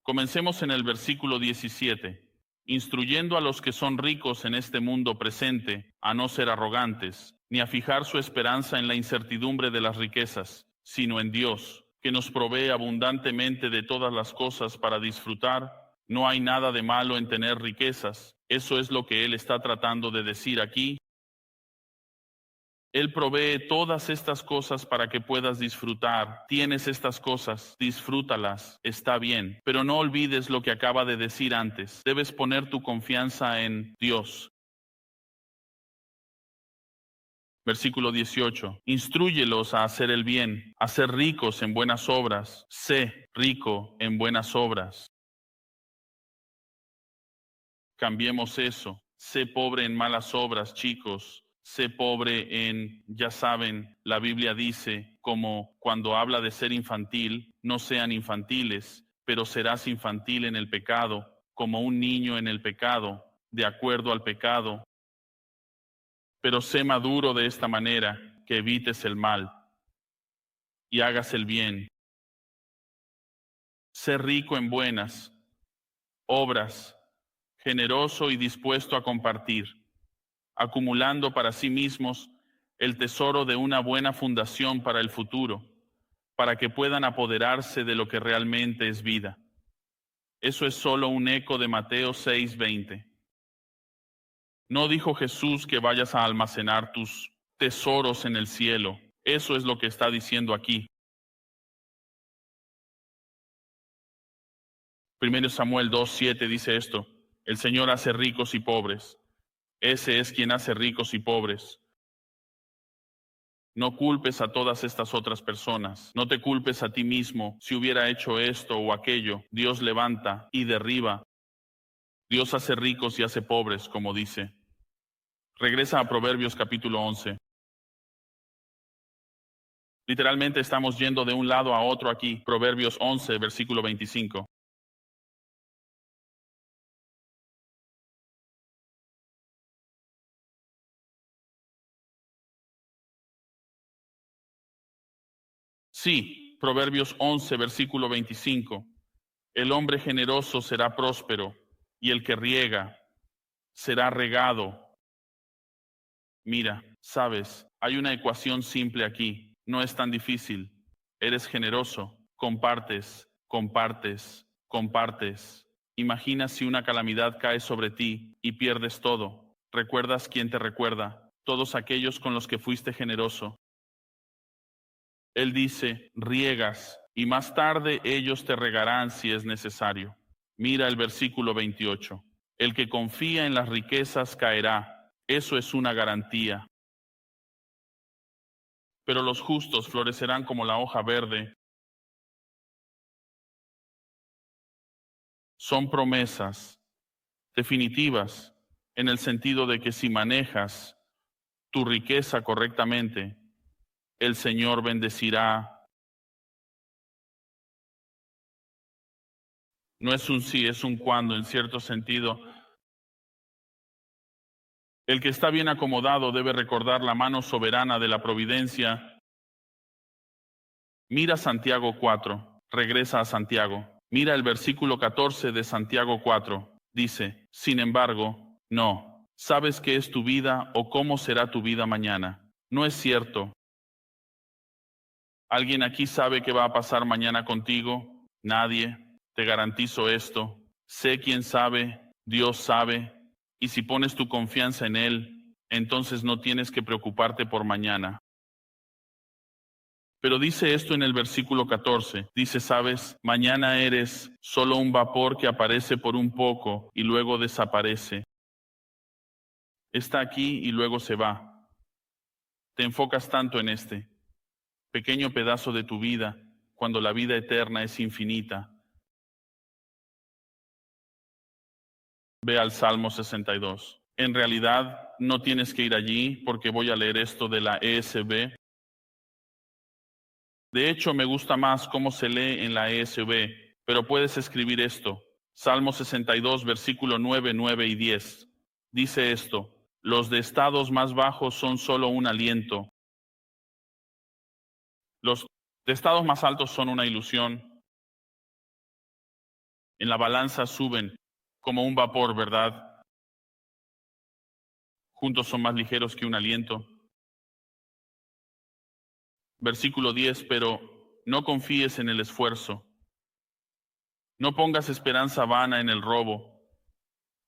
comencemos en el versículo 17. Instruyendo a los que son ricos en este mundo presente a no ser arrogantes, ni a fijar su esperanza en la incertidumbre de las riquezas, sino en Dios, que nos provee abundantemente de todas las cosas para disfrutar. No hay nada de malo en tener riquezas. Eso es lo que Él está tratando de decir aquí. Él provee todas estas cosas para que puedas disfrutar. Tienes estas cosas, disfrútalas, está bien. Pero no olvides lo que acaba de decir antes. Debes poner tu confianza en Dios. Versículo 18. Instrúyelos a hacer el bien, a ser ricos en buenas obras. Sé rico en buenas obras. Cambiemos eso. Sé pobre en malas obras, chicos. Sé pobre en, ya saben, la Biblia dice, como cuando habla de ser infantil, no sean infantiles, pero serás infantil en el pecado, como un niño en el pecado, de acuerdo al pecado. Pero sé maduro de esta manera, que evites el mal y hagas el bien. Sé rico en buenas obras, generoso y dispuesto a compartir, acumulando para sí mismos el tesoro de una buena fundación para el futuro, para que puedan apoderarse de lo que realmente es vida. Eso es solo un eco de Mateo 6:20. No dijo Jesús que vayas a almacenar tus tesoros en el cielo. Eso es lo que está diciendo aquí. 1 Samuel 2:7 dice esto: el Señor hace ricos y pobres. Ese es quien hace ricos y pobres. No culpes a todas estas otras personas. No te culpes a ti mismo si hubiera hecho esto o aquello. Dios levanta y derriba. Dios hace ricos y hace pobres, como dice. Regresa a Proverbios capítulo 11. Literalmente estamos yendo de un lado a otro aquí. Proverbios 11, versículo 25. Sí, Proverbios 11, versículo 25. El hombre generoso será próspero y el que riega será regado. Mira, sabes, hay una ecuación simple aquí. No es tan difícil. Eres generoso, compartes, compartes, compartes. Imagina si una calamidad cae sobre ti y pierdes todo. ¿Recuerdas quién te recuerda? Todos aquellos con los que fuiste generoso. Él dice, riegas, y más tarde ellos te regarán si es necesario. Mira el versículo 28. El que confía en las riquezas caerá. Eso es una garantía. Pero los justos florecerán como la hoja verde. Son promesas definitivas en el sentido de que si manejas tu riqueza correctamente, el Señor bendecirá. No es un sí, es un cuándo en cierto sentido. El que está bien acomodado debe recordar la mano soberana de la providencia. Mira Santiago 4, regresa a Santiago. Mira el versículo 14 de Santiago 4. Dice, sin embargo, no. ¿Sabes qué es tu vida o cómo será tu vida mañana? No es cierto. ¿Alguien aquí sabe qué va a pasar mañana contigo? Nadie. Te garantizo esto. Sé quién sabe, Dios sabe. Y si pones tu confianza en Él, entonces no tienes que preocuparte por mañana. Pero dice esto en el versículo 14. Dice, sabes, mañana eres solo un vapor que aparece por un poco y luego desaparece. Está aquí y luego se va. Te enfocas tanto en este pequeño pedazo de tu vida, cuando la vida eterna es infinita. Ve al Salmo 62. En realidad, no tienes que ir allí porque voy a leer esto de la ESV. De hecho, me gusta más cómo se lee en la ESV, pero puedes escribir esto. Salmo 62, versículo 9, 9 y 10. Dice esto: los de estados más bajos son solo un aliento. Los de estados más altos son una ilusión. En la balanza suben como un vapor, ¿verdad? Juntos son más ligeros que un aliento. Versículo 10, pero no confíes en el esfuerzo. No pongas esperanza vana en el robo.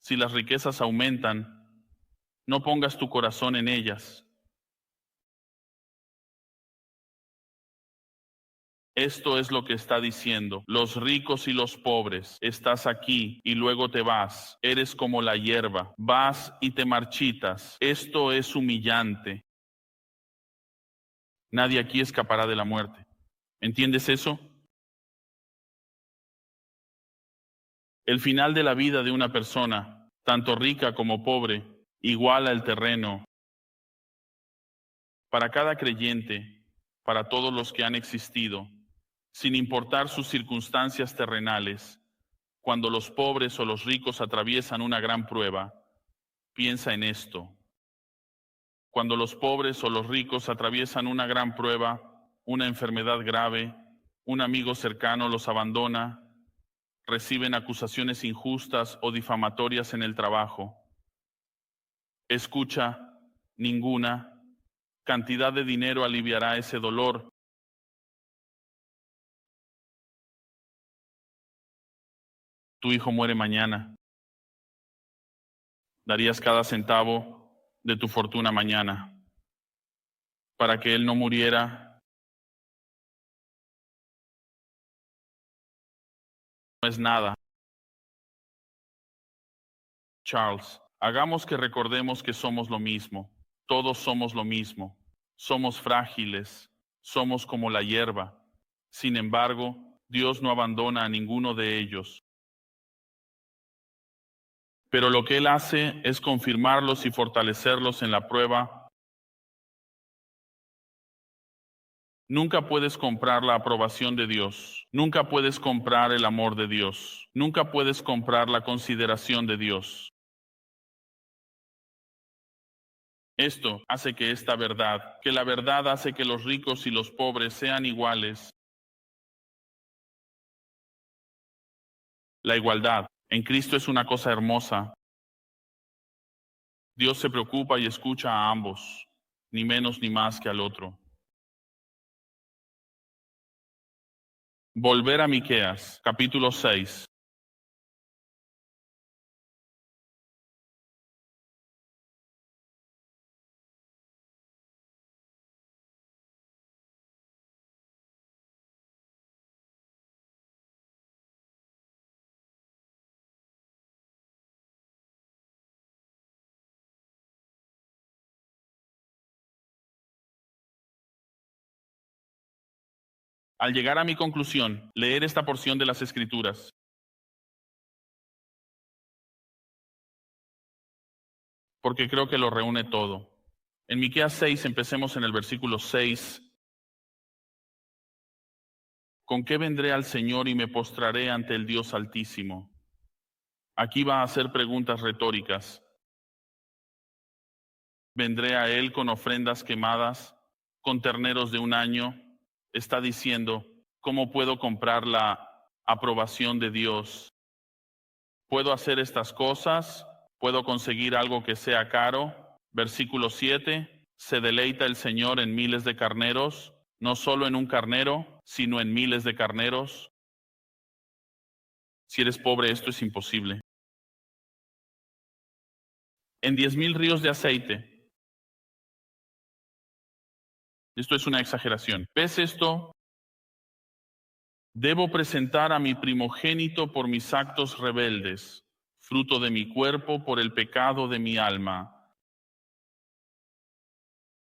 Si las riquezas aumentan, no pongas tu corazón en ellas. Esto es lo que está diciendo: los ricos y los pobres, estás aquí y luego te vas. Eres como la hierba, vas y te marchitas. Esto es humillante. Nadie aquí escapará de la muerte. ¿Entiendes eso? El final de la vida de una persona tanto rica como pobre, iguala el terreno. Para cada creyente, para todos los que han existido, sin importar sus circunstancias terrenales, cuando los pobres o los ricos atraviesan una gran prueba, piensa en esto. Cuando los pobres o los ricos atraviesan una gran prueba, una enfermedad grave, un amigo cercano los abandona, reciben acusaciones injustas o difamatorias en el trabajo. Escucha, ninguna cantidad de dinero aliviará ese dolor. Tu hijo muere mañana. Darías cada centavo de tu fortuna mañana para que él no muriera. No es nada. Charles, hagamos que recordemos que somos lo mismo. Todos somos lo mismo. Somos frágiles. Somos como la hierba. Sin embargo, Dios no abandona a ninguno de ellos. Pero lo que Él hace es confirmarlos y fortalecerlos en la prueba. Nunca puedes comprar la aprobación de Dios. Nunca puedes comprar el amor de Dios. Nunca puedes comprar la consideración de Dios. Esto hace que esta verdad, que la verdad hace que los ricos y los pobres sean iguales. La igualdad en Cristo es una cosa hermosa. Dios se preocupa y escucha a ambos, ni menos ni más que al otro. Volver a Miqueas, capítulo 6. Al llegar a mi conclusión, leer esta porción de las Escrituras, porque creo que lo reúne todo. En Miqueas 6, empecemos en el versículo 6. ¿Con qué vendré al Señor y me postraré ante el Dios Altísimo? Aquí va a hacer preguntas retóricas. ¿Vendré a Él con ofrendas quemadas, con terneros de un año? Está diciendo, ¿cómo puedo comprar la aprobación de Dios? ¿Puedo hacer estas cosas? ¿Puedo conseguir algo que sea caro? Versículo 7, se deleita el Señor en miles de carneros, no solo en un carnero, sino en miles de carneros. Si eres pobre, esto es imposible. En 10,000 ríos de aceite. Esto es una exageración. ¿Ves esto? Debo presentar a mi primogénito por mis actos rebeldes, fruto de mi cuerpo por el pecado de mi alma.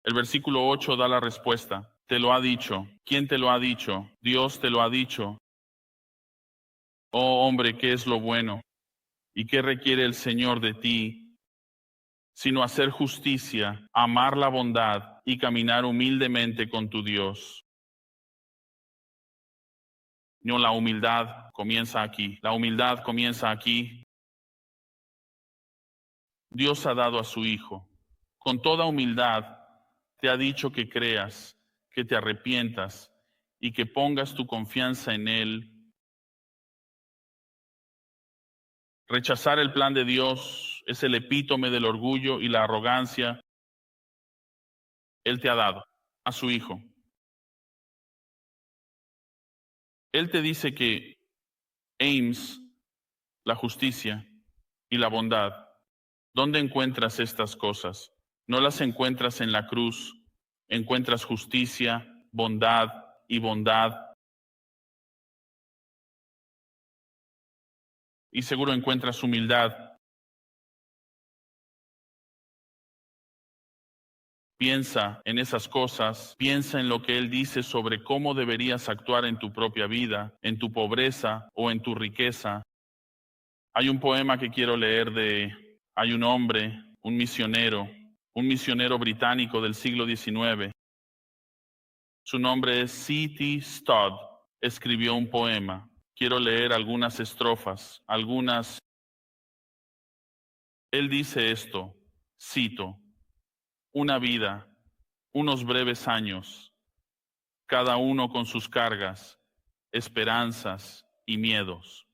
El versículo 8 da la respuesta. Te lo ha dicho. ¿Quién te lo ha dicho? Dios te lo ha dicho. Oh hombre, ¿qué es lo bueno? ¿Y qué requiere el Señor de ti? Sino hacer justicia, amar la bondad y caminar humildemente con tu Dios. No, la humildad comienza aquí. La humildad comienza aquí. Dios ha dado a su Hijo. Con toda humildad te ha dicho que creas, que te arrepientas y que pongas tu confianza en Él. Rechazar el plan de Dios es el epítome del orgullo y la arrogancia. Él te ha dado a su Hijo. Él te dice que Ames, la justicia y la bondad, ¿dónde encuentras estas cosas? No las encuentras en la cruz. Encuentras justicia, bondad y bondad. Y seguro encuentras humildad. Piensa en esas cosas, piensa en lo que Él dice sobre cómo deberías actuar en tu propia vida, en tu pobreza o en tu riqueza. Hay un poema que quiero leer de Hay un hombre, un misionero británico del siglo XIX. Su nombre es C.T. Studd. Escribió un poema. Quiero leer algunas estrofas, Él dice esto, cito: una vida, unos breves años, cada uno con sus cargas, esperanzas y miedos,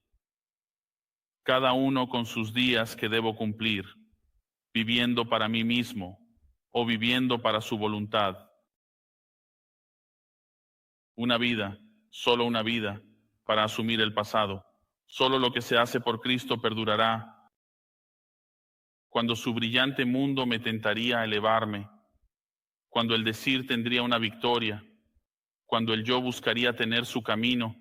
cada uno con sus días que debo cumplir, viviendo para mí mismo o viviendo para su voluntad. Una vida, solo una vida, para asumir el pasado. Solo lo que se hace por Cristo perdurará. Cuando su brillante mundo me tentaría a elevarme, cuando el decir tendría una victoria, cuando el yo buscaría tener su camino,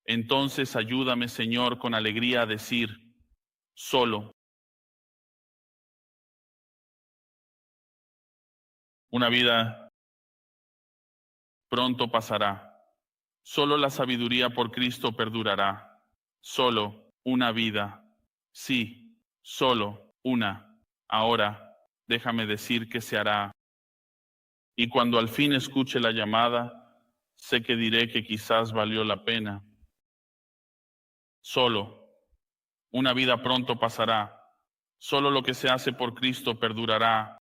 entonces ayúdame, Señor, con alegría a decir, solo. Una vida pronto pasará. Solo la sabiduría por Cristo perdurará. Solo una vida. Sí, solo una. Ahora, déjame decir que se hará. Y cuando al fin escuche la llamada, sé que diré que quizás valió la pena. Solo una vida pronto pasará. Solo lo que se hace por Cristo perdurará.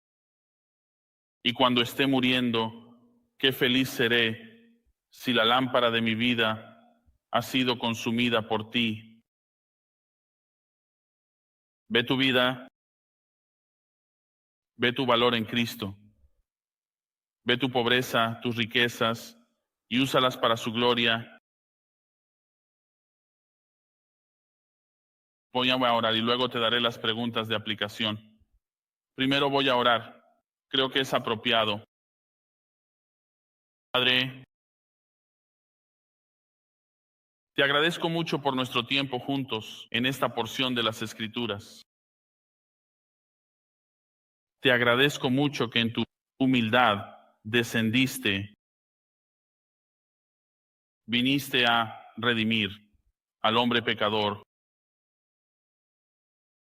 Y cuando esté muriendo, qué feliz seré si la lámpara de mi vida ha sido consumida por ti. Ve tu vida, ve tu valor en Cristo. Ve tu pobreza, tus riquezas, y úsalas para su gloria. Voy a orar y luego te daré las preguntas de aplicación. Primero voy a orar. Creo que es apropiado. Padre, te agradezco mucho por nuestro tiempo juntos en esta porción de las Escrituras. Te agradezco mucho que en tu humildad descendiste, viniste a redimir al hombre pecador.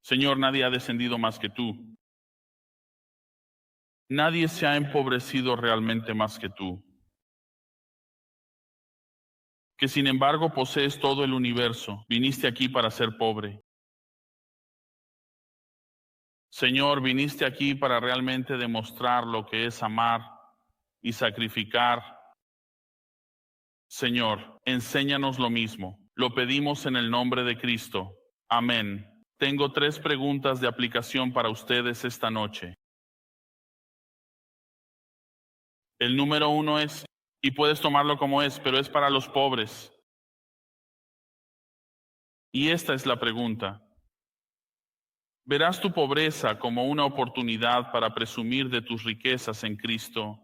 Señor, nadie ha descendido más que tú. Nadie se ha empobrecido realmente más que tú. Que sin embargo posees todo el universo. Viniste aquí para ser pobre. Señor, viniste aquí para realmente demostrar lo que es amar y sacrificar. Señor, enséñanos lo mismo. Lo pedimos en el nombre de Cristo. Amén. Tengo 3 preguntas de aplicación para ustedes esta noche. El número 1 es, y puedes tomarlo como es, pero es para los pobres. Y esta es la pregunta. ¿Verás tu pobreza como una oportunidad para presumir de tus riquezas en Cristo?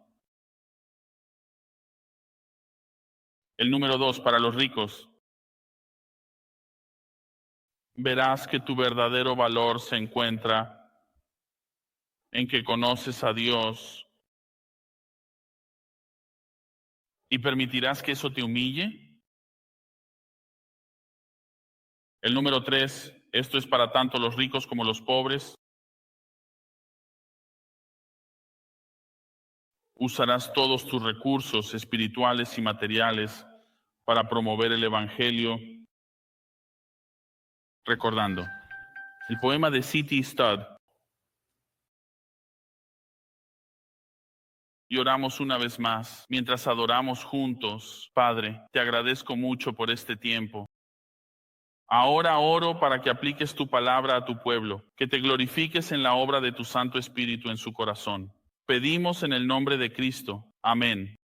El número 2, para los ricos. Verás que tu verdadero valor se encuentra en que conoces a Dios y permitirás que eso te humille. El número 3, esto es para tanto los ricos como los pobres. Usarás todos tus recursos espirituales y materiales para promover el Evangelio. Recordando, el poema de C.T. Studd. Y oramos una vez más, mientras adoramos juntos. Padre, te agradezco mucho por este tiempo. Ahora oro para que apliques tu palabra a tu pueblo, que te glorifiques en la obra de tu Santo Espíritu en su corazón. Pedimos en el nombre de Cristo. Amén.